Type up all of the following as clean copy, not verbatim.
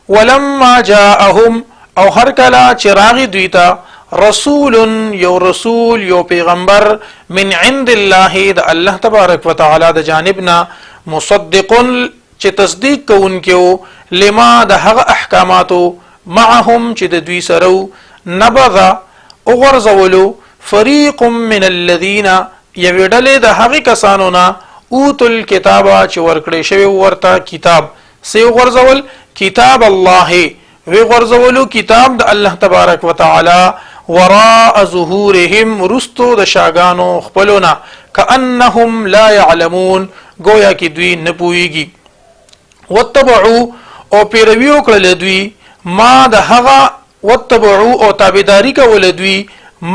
ولما جاءهم او هر کلا چراغ دویتا رسول یو رسول یو پیغمبر من عند الله د الله تبارک وتعالى د جانبنا مصدق چې تصدیق کوونکو لما د هغه احکاماتو معهم چې د دوی سره نبذ اغرزولو فريق من الذين يودل د هغه کسانو نه اوتل کتابه چې ورکړې شوی ورته کتاب سی غرزول کتاب الله وی غرزولو کتاب د الله تبارک وتعالى وراء ظهورهم رستو د شاګانو خپلونا كأنهم لا يعلمون گویا کی دوی نه پويږي وتبعوا او پیرویو کړل دوی ما د هغه وتبعوا او تابعداري کول دوی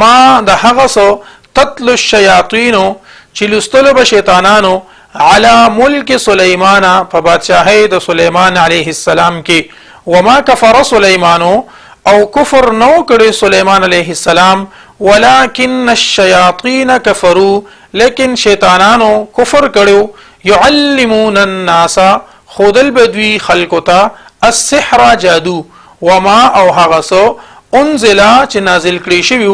ما د هغه سو تتل الشیاطین چې لستلو به شیطانانو على ملک سلیمان په بادشاہی د سلیمان علیه السلام کې وما كفر سلیمان او کفر نو کړي سلیمان علیه السلام ولكن الشیاطین کفروا لیکن شیطانانو کفر کړو يعلمون الناس خودل بدوی خلقتا السحر جادو وما او هغسو انزل چې نازل کړي شوی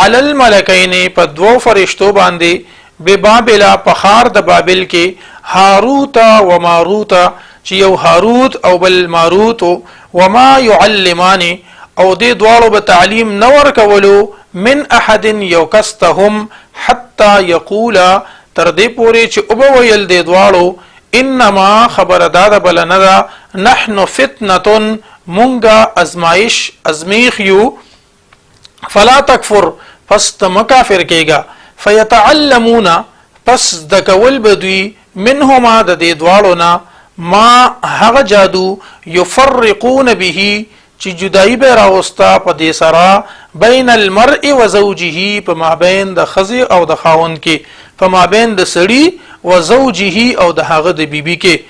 على الملکین په دوو فرشتو باندې ببابل پخار د بابل کې هاروت و ماروت چې یو هاروت او بل ماروت وما يعلمان او دې دواړو به تعلیم نور کولو من احد یوکستهم حتى يقول تر دې پورې چې او ویل دې دواړو انما خبر داد بل نه نحن فتنه مونږه ازمایش ازمیخ یو فلا تکفر پس مکافر کېگا فیتعلمون پس د کول بدوی منهما د دې دواړو نه ما هغه جادو یفرقون به چې جدای به راوستا په دې سره بین المرء و زوجه په مابین د خزي او د خاوند کې په مابین د سړي و زوجه او د هغه د بیبي کې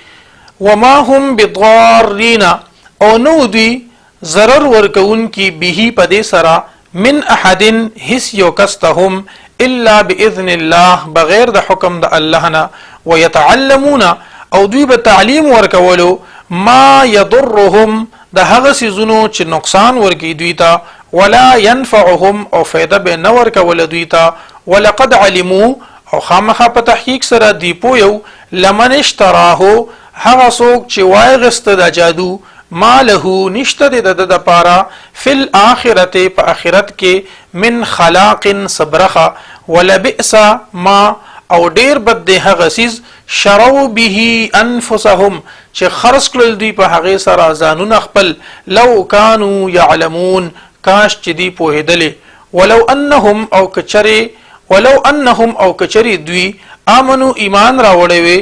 وما هم بضارین او نو دی ضرر ورکون کی به په دې سره من احد هس یوکستهم الا باذن الله بغیر د حکم د الله نه ويتعلمون او دوی به تعلیم ورکولو ما يضرهم د هغه سيزونو چې نقصان ورکی دوی ته ولا ينفعهم او فائدہ به نه ورکول دوی ته ولقد علموا او خامخه په تحقیق سره دی پویو لمن اشتراه هغه څوک چې وای غست د جادو ما له نشته د پارا فل اخرته په اخرت کې من خلاق صبرخه ولبئس ما او ډیر بد ده هغه سیز شرو به انفسهم چې خرج کړل دوی په هغه سره ځانونه خپل لو كانوا يعلمون کاش چې دی پوهیدلې ولو انهم او کچری دوی امنو ایمان راوړې وي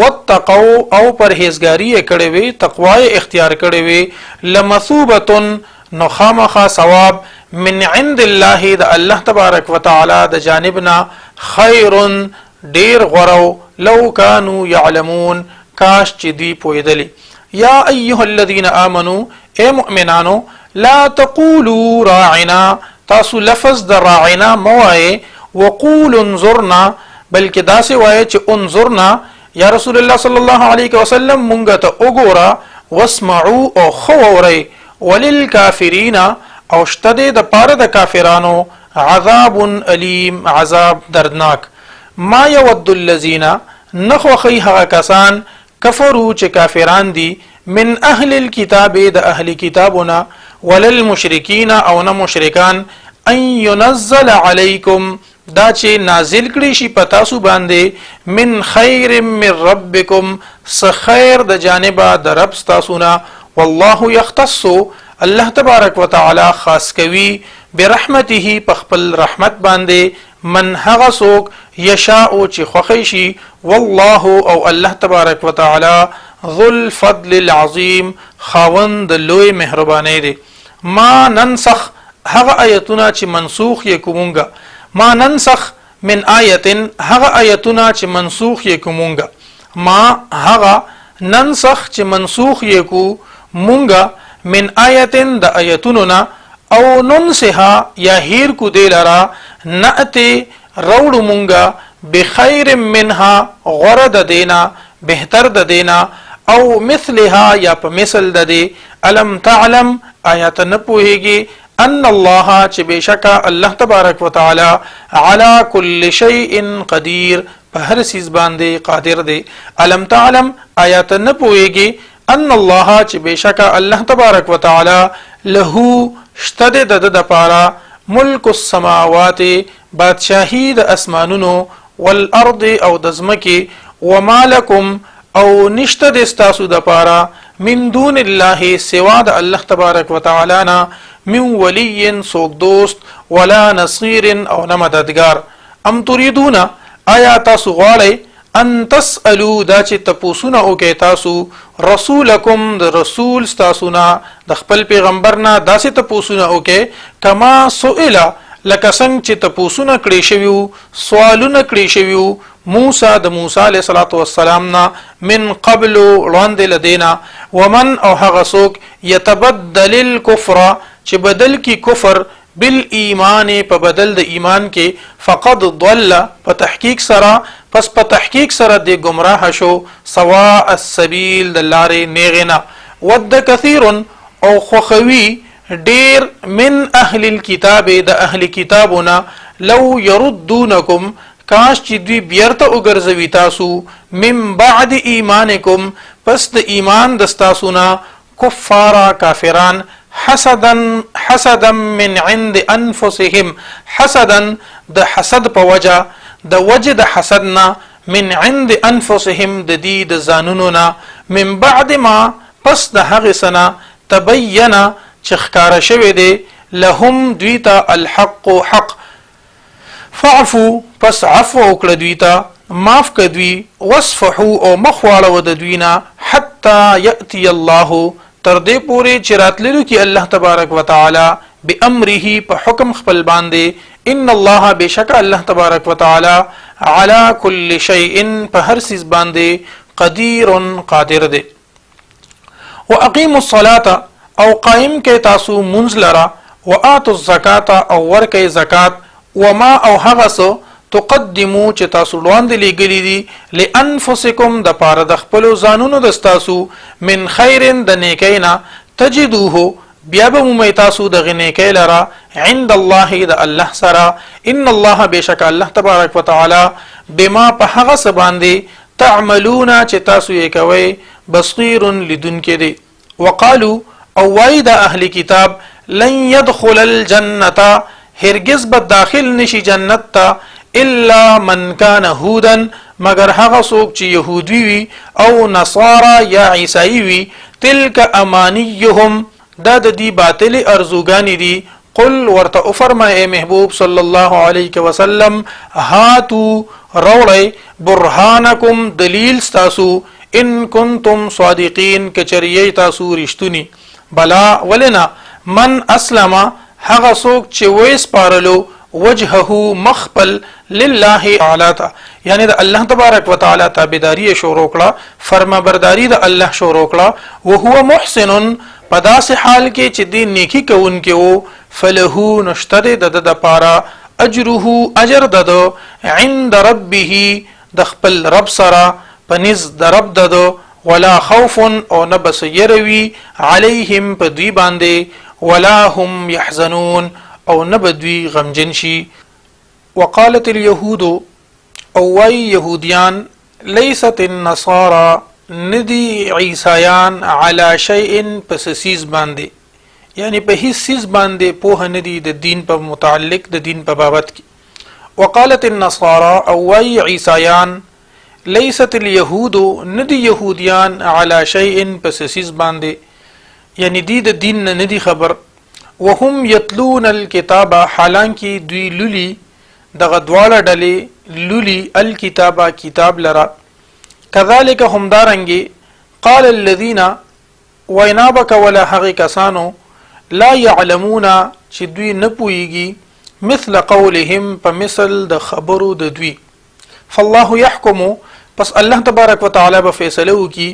واتقوا او پرهیزګاری کړي وي تقوا اختیار کړي وي لمثوبه نخامخ ثواب من عند الله د الله تبارک وتعالى د جانبنا خير ډیر غرو لو كانوا يعلمون کاش چې دی پوهیدلې یا ایها الذين امنوا اے مؤمنانو لا تقولوا راعنا تاسو لفظ د راعنا موای وقولوا انظرنا بلکې داسې وای چې انظرنا یا رسول الله صلی الله علیه وسلم مونږ ته وګوره واسمعوا او خوري وللکافرین او شته د پاره د کافرانو عذاب الیم عذاب دردناک ما يود الذين نخوخي هغه کسان کفروا چې کافران دي من اهل الكتاب د اهل کتابنا وللمشرکین او نه مشرکان ان ينزل عليكم دا چې نازل کړي شي پتا سو باندې من خیر من ربکم خیر د جانبه د رب تاسو نه والله يختص الله تبارک وتعالى خاص کوي برحمته پخپل رحمت باندې من هغه څوک یشاء چې خوښي شي والله او الله تبارک وتعالى ذو الفضل العظیم خاوند لوی مهرباني دي ما ننسخ هغه آیتونه چې منسوخ یې کومونګه ما ننسخ من آیتن هغه آیتونه چې منسوخ یې کومونګه ما هغه ننسخ چې منسوخ یې کو مونږه من آیتن د آیتونو او ننسها یا هیر کو دلرا نأتی روڑ مونږه بخیر منها غرد دینا بهتر د دینا او مثلها یا په مثل د دې الم تعلم آیات نه پوهیږي ان الله چې بشکا الله تبارک وتعالى على كل شيء قدير په هر سیز باندې قادر دی. الم تعلم آیات نه پوهیږي ان الله چې بشکا الله تبارک وتعالى له شتد د پارا ملک السماوات بادشاہی د اسمانونو والارض او د زمکی وما لكم او نشته د استاسو د پارا من دون الله سوا د الله تبارک وتعالى نا من ولی سوک دوست ولا نصير او نه مددگار. ام تريدون آیا تاسو غواړئ ان تسالو دا چې تپوسونه وکي تاسو رسولکم د رسول تاسو نه د خپل پیغمبر نه داسې تپوسونه وکي کما سئل لکه څنګه چې تپوسونه کړی شویو سوالونه کړی شویو موسی د موسی علیه السلام نه من قبل وړاندې لدینا ومن او هغه څوک يتبدل الكفر چې بدل کی کفر بالایمان په بدل د ایمان کې فقد ضل په تحقیق سره پس په تحقیق سره د گمراه شو سواء السبيل د لارې نیغنا ود کثیر او خوخوی ډیر من اهل الكتاب د اهل کتابنا لو يردونکم کاش چې دوی بیرته وګرځوي تاسو من بعد ایمانکم پس د ایمان دستاسو نه کفارا کافران حسدا من عند انفسهم حسدا د حسد په وجه د حسدنا من عند انفسهم د دې د ځانونو نه من بعد ما پس د هغه سنه تبین چې ښکارا شوی دی لهم دویتا الحق حق فعفو پس عفو وکړه دویتا معاف کدوی وصفحو او مخواړه د دوینا حتی یاتی الله تر دې پورې چې راتللو کې الله تبارک وتعالى بامره په حکم خپل باندې ان الله بشک الله تبارک وتعالى على كل شيء په هر سیز باندې قدیر قادر دی. واقیموا الصلاه او قائم کې تاسو منځ لرا واتوا الزکات او ورکې زکات وما او هغه سو تقدمو چې تاسو وړاندې لګلې دي لانفسکم د پاره د خپل ځانونو د تاسو من خیرن د نیکینا تجدوه بیا به مو تاسو د غنیکې لرا عند الله د الله سره ان الله بشک الله تبارک وتعالى بما په هغه سباندې تعملون چې تاسو یې کوي بصیر لدن کې دي. وقالو او وایدا اهل کتاب لن يدخل الجنه هرگز به داخل نشي جنت ته الا من كان هودا مگر هغه څوک چې يهودي وي او نصارا یا عیسائی وي تلک امانيهم دا د دې باطل ارزوګانی دي. قل ورته فرمای محبوب صلی الله علیه وسلم هاتو روړی برهانکم دلیل تاسو ان کنتم صادقین کچریه تاسو رښتونی. بلا ولنا من اسلم هغه څوک چې وېس پارلو وجهه مخبل لله تعالی یعنی د الله تبارک وتعالى تابعداري شروع کړه فرمانبرداري د الله شروع کړه او هو محسن پداس حال کې چې دین نیکی کوونکې وو فله نشتد د پارا اجره اجر ددو عند ربه د خپل رب سره پنځ د رب ددو ولا خوف او نبس يروي عليهم بدوی باندې ولا هم يحزنون او نبدوی غمجن شي. وقالت اليهود او وای يهوديان ليست النصارى ندي عیسایان على شيء پسسیز باندې یعنی په هیڅ سیز باندې په ندي د دین په متعلق د دین په بابت کې. وقالت النصارى او وای عیسایان ليست اليهود ندي يهوديان على شيء پسسیز باندې یعنی دی د دین نه ندي خبر وهم يتلون الكتاب حالانکه دوی لولي دغه دواړه ډلې لولي الكتاب کتاب لرا كذلك هم دارنګي قال الذين وينابك ولا حق کسانو لا يعلمون چې دوی نه پويږي مثل قولهم فمثل د خبرو د دوی. فالله يحكم پس الله تبارک وتعالى به فیصله وکي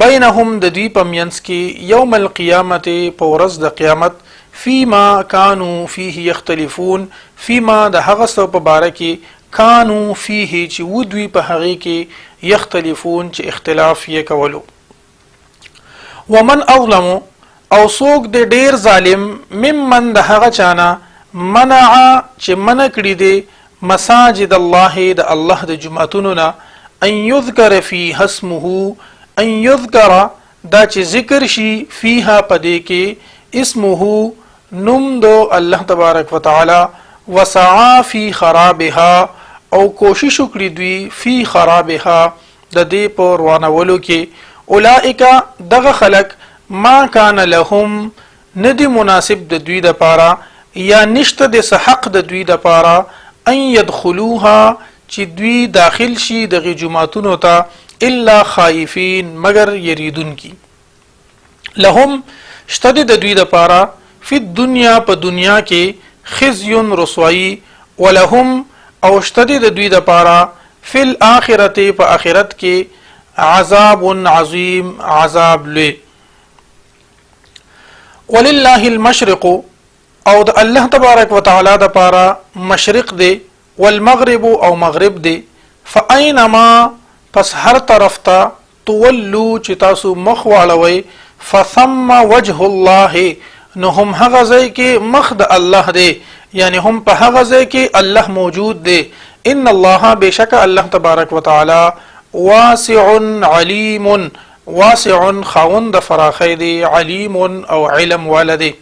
بینهم د دوی په منځ کې یوم القیامت په ورځ د قیامت فيما كانوا فيه يختلفون فيما د هغه څه په باره کې كانوا فيه چې ودوی په هغه کې يختلفون چې اختلاف یې کولو. ومن اظلم او څوک د ډیر ظالم ممن د هغه چانا منع چې منع کړی دی مساجد الله د الله د جمعتونو نه ان یذکر فیها اسمه ان یذکر دا چې ذکر شي فیها پدې کې اسمه نوم دو الله تبارک وتعالى وسعى فی خرابها او کوشش وکړي دوی فی خرابها د دې په روانولو کې اولئک دغه خلق ما کان لهم ندی مناسب د دوی د پاره یا نشته د حق د دوی د پاره ان يدخلوها چې دوی داخل شي د جمعتونو ته الا خائفین مگر یریدون کی لهم شتد د دوی د پاره فی الدنیا په دنیا کې خزي رسوایی ولهم او شتد د دوی د پاره فی الاخرته په اخرت کې عذاب عظیم عذاب لوی ولله المشرق او د الله تبارک وتعالى د پاره مشرق دی والمغرب او مغرب دی فاینما پس هر طرف ته تولوا چې تاسو مخ واړوي فثم وجه الله نو هم هغه ځای کې مخ د الله دی یعنی هم په هغه ځای کې الله موجود دی ان الله بشک الله تبارک وتعالى واسع علیم واسع خوند فراخی دی علیم او علم والدی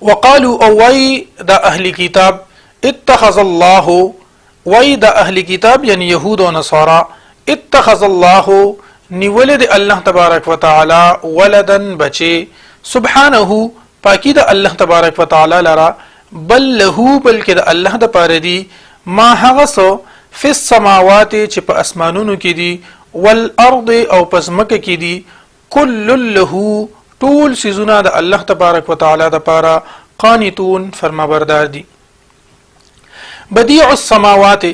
وقالوا او وی دا اهل کتاب اتخذ الله وی دا اهل کتاب یعنی یهود و نصارا اتخذ الله نیولد الله تبارک وتعالى ولدا بچه سبحانه پاکی دا الله تبارک وتعالى لرا بل له بلکې دا الله د پاره دی ما هغه سو فی السماوات چې په اسمانونو کې دي والارض او پسمکه کې دي کل له طول سيزونه د الله تبارک وتعالى د پاره قانتون فرمانبردار دي بديع السماوات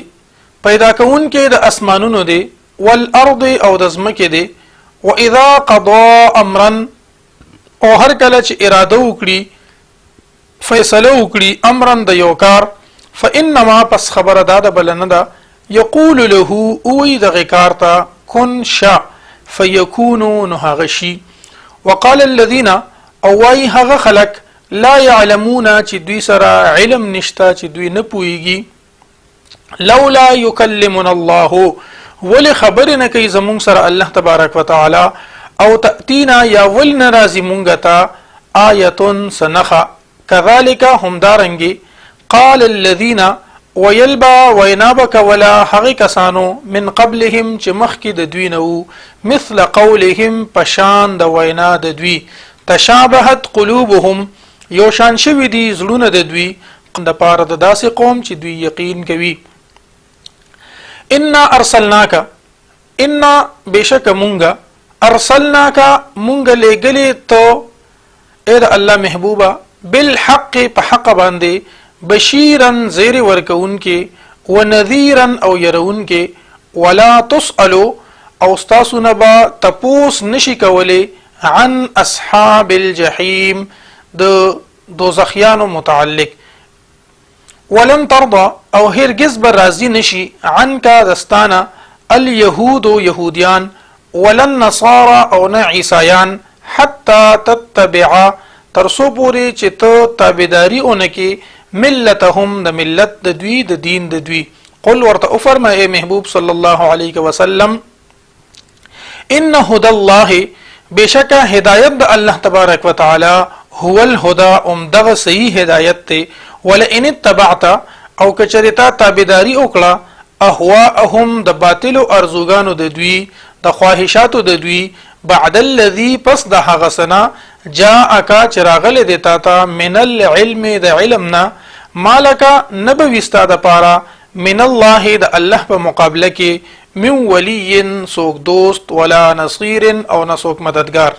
پیدا کون کې د اسمانونو دي والارض او د زمکه دي واذا قضى امرا او هر کله چې اراده وکړي فیصله وکړي امرا د یو کار فانما پس خبر داده بلنه ده یقول له او د غکار ته کن شا فیکون نهغشی وقال الذين او وای هغه خلق لا يعلمون چې دوی سره علم نشتا چې دوی نه پويږي لولا يكلمنا الله ول خبر نه کوي زمون سره الله تبارک وتعالى او تاتینا یا ول ناراضی مونږ ته آیه سنخه كذلك هم دارنګي قال الذين ويلبا وينابك ولا حق کسانو من قبلهم چې مخکې د دوی نو مثل قولهم پشان د وینا د دوی تشابهت قلوبهم یو شان شوی دي زړونه د دوی د پاره د داسې قوم چې دوی یقین کوي ان ارسلناک ان بشک مونږه ارسلناک مونږه لګلې ته اې د الله محبوبا بالحق په حق باندې بشیرا زیر ورکون کې ونذیرا او يرون کې ولا تسالو او استاسو نبا تپوس نشي کولی عن اصحاب الجحیم د دوزخیانو متعلق ولن ترضى او هرگز بر راضی نشي عنك دستانا اليهود يهوديان ولن نصارى او نه عیسایان حتى تتبع ترسو پوری چې ته تابعداري اونکي ملتهم د ملت د دوی د دین د دوی قل ورته فرمای محبوب صلی الله علیه وسلم ان هدى الله بشک هدایت د الله تبارک وتعالى هو الهدى دغه صحیح هدایت ته ولئن اتبعت او کچریتا تابعداري وکړه اهواهم د باطل او ارزوګانو د دوی د خواهشاتو د دوی بعد الذي پس د هغه سنا جاءک چراغله دیتا تا من العلم د علمنا مالک نبوي استاد پارا من الله د الله په مقابله کې من ولی سوک دوست ولا نصير او نسوک مددگار